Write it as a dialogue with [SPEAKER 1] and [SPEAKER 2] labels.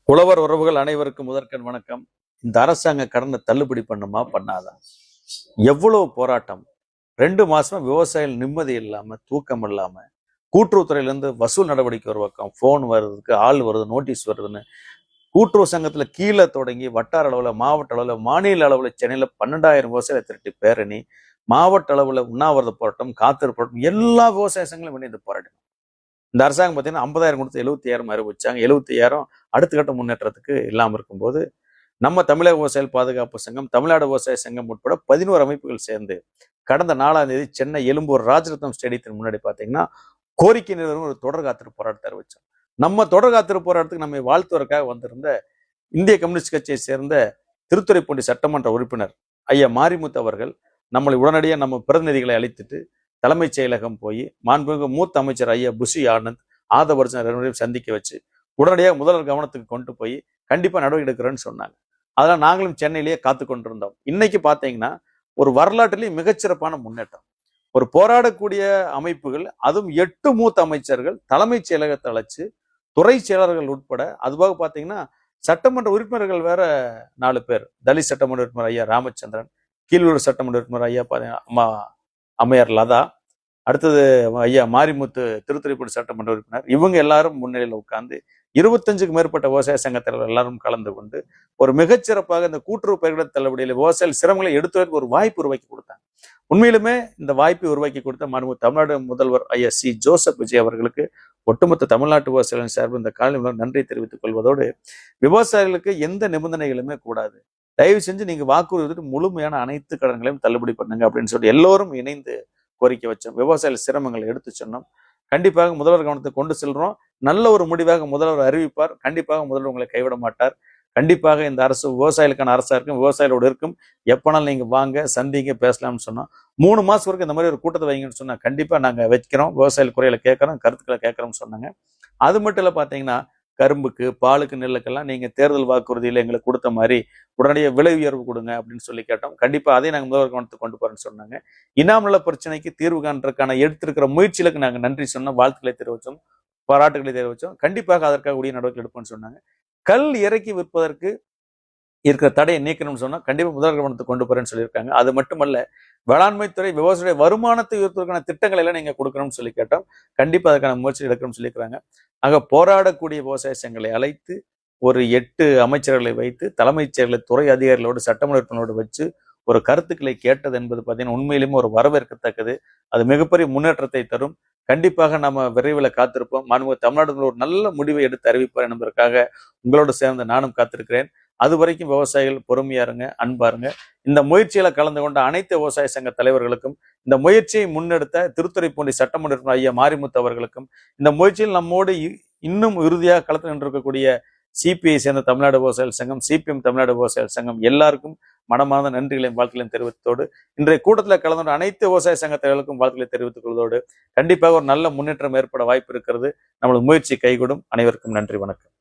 [SPEAKER 1] உழவர் உறவுகள் அனைவருக்கும் முதற்கண் வணக்கம். இந்த அரசாங்க கடனை தள்ளுபடி பண்ணுமா பண்ணாதா? எவ்வளவு போராட்டம்! 2 மாசமா விவசாயிகள் நிம்மதி இல்லாம, தூக்கம் இல்லாம, கூட்டுறவுத்துறையிலேருந்து வசூல் நடவடிக்கை ஒரு பக்கம், போன் வருதுக்கு ஆள் வருது, நோட்டீஸ் வருதுன்னு கூட்டுறவு சங்கத்துல கீழே தொடங்கி வட்டார அளவுல, மாவட்ட அளவுல, மாநில அளவுல சென்னையில 12,000 விவசாயிகளை திரட்டி பேரணி, மாவட்ட அளவுல உண்ணாவிரத போராட்டம், காத்திருப்பு போராட்டம், எல்லா விவசாய சங்கங்களும் இணைந்து போராட்டம். இந்த அரசாங்கம் பார்த்தீங்கன்னா 50,000 கொடுத்து 75,000 அறிவிச்சாங்க. 75,000 அடுத்த கட்ட முன்னேற்றத்துக்கு இல்லாமல் இருக்கும்போது நம்ம தமிழக விவசாயிகள் பாதுகாப்பு சங்கம், தமிழ்நாடு விவசாய சங்கம் உட்பட 11 அமைப்புகள் சேர்ந்து கடந்த 4ஆம் தேதி சென்னை எழும்பூர் ராஜரத்னம் ஸ்டேடியத்தின் முன்னாடி பார்த்தீங்கன்னா கோரிக்கை நிறுவனம் ஒரு தொடர் காத்திருப்பு போராட்டத்தை அறிவிச்சோம். நம்ம தொடர் காத்திருப்பு போராட்டத்துக்கு நம்மை வாழ்த்துவதற்காக வந்திருந்த இந்திய கம்யூனிஸ்ட் கட்சியை சேர்ந்த திருத்துறைப்பூண்டி சட்டமன்ற உறுப்பினர் ஐயா மாரிமுத்து அவர்கள் நம்மளை உடனடியாக நம்ம பிரதிநிதிகளை அழைத்துட்டு தலைமைச் செயலகம் போய் மாண்புமிகு மூத்த அமைச்சர் ஐயா புஷி ஆனந்த் ஆதவர்ஜன் சந்திக்க வச்சு உடனடியாக முதல்வர் கவனத்துக்கு கொண்டு போய் கண்டிப்பா நடவடிக்கை எடுக்கிறேன்னு சொன்னாங்க. அதெல்லாம் நாங்களும் சென்னையிலேயே காத்து கொண்டிருந்தோம். இன்னைக்கு பாத்தீங்கன்னா ஒரு வரலாற்றிலேயே மிகச்சிறப்பான முன்னேற்றம். ஒரு போராடக்கூடிய அமைப்புகள், அதுவும் 8 மூத்த அமைச்சர்கள் தலைமைச் செயலகத்தை அழைச்சு துறை செயலர்கள் உட்பட, அதுபோக பாத்தீங்கன்னா சட்டமன்ற உறுப்பினர்கள் வேற 4 பேர். தலித் சட்டமன்ற உறுப்பினர் ஐயா ராமச்சந்திரன், கீழூர் சட்டமன்ற உறுப்பினர் ஐயா அம்மையார் லதா, அடுத்தது ஐயா மாரிமுத்து திருத்துறைப்பூண்டி சட்டமன்ற உறுப்பினர், இவங்க எல்லாரும் முன்னிலையில் உட்கார்ந்து 25க்கும் மேற்பட்ட விவசாய சங்க தலைவர்கள் எல்லாரும் கலந்து கொண்டு ஒரு மிகச்சிறப்பாக இந்த கூட்டுறவு பயிர்கடன் தள்ளுபடியில் விவசாய சிரமங்களை எடுத்துவதற்கு ஒரு வாய்ப்பு உருவாக்கி கொடுத்தாங்க. உண்மையிலுமே இந்த வாய்ப்பை உருவாக்கி கொடுத்த மாண்புமிகு தமிழ்நாடு முதல்வர் ஐயா சி ஜோசப் விஜய் அவர்களுக்கு ஒட்டுமொத்த தமிழ்நாட்டு விவசாயிகளின் சார்பில் இந்த காலையில் நன்றி தெரிவித்துக் கொள்வதோடு, விவசாயிகளுக்கு எந்த நிபந்தனைகளுமே கூடாது, தயவு செஞ்சு நீங்க வாக்குறுதி முழுமையான அனைத்து கடன்களையும் தள்ளுபடி பண்ணுங்க அப்படின்னு சொல்லி எல்லோரும் இணைந்து கோரிக்கை வச்சோம். விவசாயிகள் சிரமங்களை எடுத்து சொன்னோம். கண்டிப்பாக முதல்வர் கவனத்தை கொண்டு செல்றோம். நல்ல ஒரு முடிவாக முதல்வர் அறிவிப்பார். கண்டிப்பாக முதல்வர் உங்களை கைவிட மாட்டார். கண்டிப்பாக இந்த அரசு விவசாயிகளுக்கான அரசா இருக்கும், விவசாயிகளோடு இருக்கும். எப்பனாலும் நீங்க வாங்க, சந்திங்க, பேசலாம்னு சொன்னோம். 3 மாசம் வரைக்கும் இந்த மாதிரி ஒரு கூட்டத்தை வைங்கன்னு சொன்னா கண்டிப்பா நாங்க வைக்கிறோம், விவசாயிகள் குறைகளை கேட்கறோம், கருத்துக்களை கேட்கறோம்னு சொன்னாங்க. அது மட்டும் இல்ல, பாத்தீங்கன்னா கரும்புக்கு, பாலுக்கு, நெல்லுக்கெல்லாம் நீங்க தேர்தல் வாக்குறுதியில எங்களுக்கு கொடுத்த மாதிரி உடனடியாக விலை உயர்வு கொடுங்க அப்படின்னு சொல்லி கேட்டோம். கண்டிப்பா அதையும் நாங்கள் முதல்வர் கவனத்துக்கு கொண்டு போறோம்னு சொன்னாங்க. இனாமல பிரச்சனைக்கு தீர்வு காண்றதுக்கான எடுத்திருக்கிற முயற்சிகளுக்கு நாங்கள் நன்றி சொன்னோம், வாழ்த்துக்களை தெரிவிச்சோம், பாராட்டுகளை தெரிவிச்சோம். கண்டிப்பாக அதற்காக உரிய நடவடிக்கை எடுப்போம்னு சொன்னாங்க. கல் இறக்கி விற்பதற்கு இருக்கிற தடையை நீக்கணும்னு சொன்னா கண்டிப்பா முதல்வர் கவனத்துக்கு கொண்டு போறேன்னு சொல்லியிருக்காங்க. அது மட்டுமல்ல, வேளாண்மை துறை விவசாய வருமானத்தை உயர்த்துவதற்கான திட்டங்களை எல்லாம் நீங்க கொடுக்கணும்னு சொல்லி கேட்டோம். கண்டிப்பா அதுக்கான முயற்சி எடுக்கணும்னு சொல்லியிருக்காங்க. ஆக போராடக்கூடிய விவசாய சங்கங்களை அழைத்து ஒரு 8 அமைச்சர்களை வைத்து தலைமைச் செயலர் துறை அதிகாரிகளோடு சட்டமன்ற உறுப்பினரோடு வச்சு ஒரு கருத்துக்களை கேட்டது என்பது பார்த்தீங்கன்னா உண்மையிலுமே ஒரு வரவேற்கத்தக்கது. அது மிகப்பெரிய முன்னேற்றத்தை தரும். கண்டிப்பாக நம்ம விரைவில் காத்திருப்போம். மாண்புமிகு தமிழ்நாடு ஒரு நல்ல முடிவை எடுத்து அறிவிப்பார் என்பதற்காக உங்களோடு சேர்ந்து நானும் காத்திருக்கிறேன். அது வரைக்கும் விவசாயிகள் பொறுமையா இருங்க, அன்பா இருங்க. இந்த முயற்சியில கலந்து கொண்ட அனைத்து விவசாய சங்க தலைவர்களுக்கும், இந்த முயற்சியை முன்னெடுத்த திருத்துறைப்பூண்டி சட்டமன்ற உறுப்பினர் ஐயா மாரிமுத்து அவர்களுக்கும், இந்த முயற்சியில் நம்மோடு இன்னும் இறுதியாக களத்தில் நின்றிருக்கக்கூடிய சிபிஐ சேர்ந்த தமிழ்நாடு விவசாயிகள் சங்கம், சிபிஎம் தமிழ்நாடு விவசாயிகள் சங்கம் எல்லாருக்கும் மனமார்ந்த நன்றிகளையும் வாழ்த்துக்களையும் தெரிவித்ததோடு, இன்றைய கூட்டத்தில் கலந்து கொண்ட அனைத்து விவசாய சங்க தலைவர்களுக்கும் வாழ்த்துக்களை தெரிவித்துக் கொள்வதோடு, கண்டிப்பாக ஒரு நல்ல முன்னேற்றம் ஏற்பட வாய்ப்பு இருக்கிறது. நம்மளது முயற்சி கைகூடும். அனைவருக்கும் நன்றி, வணக்கம்.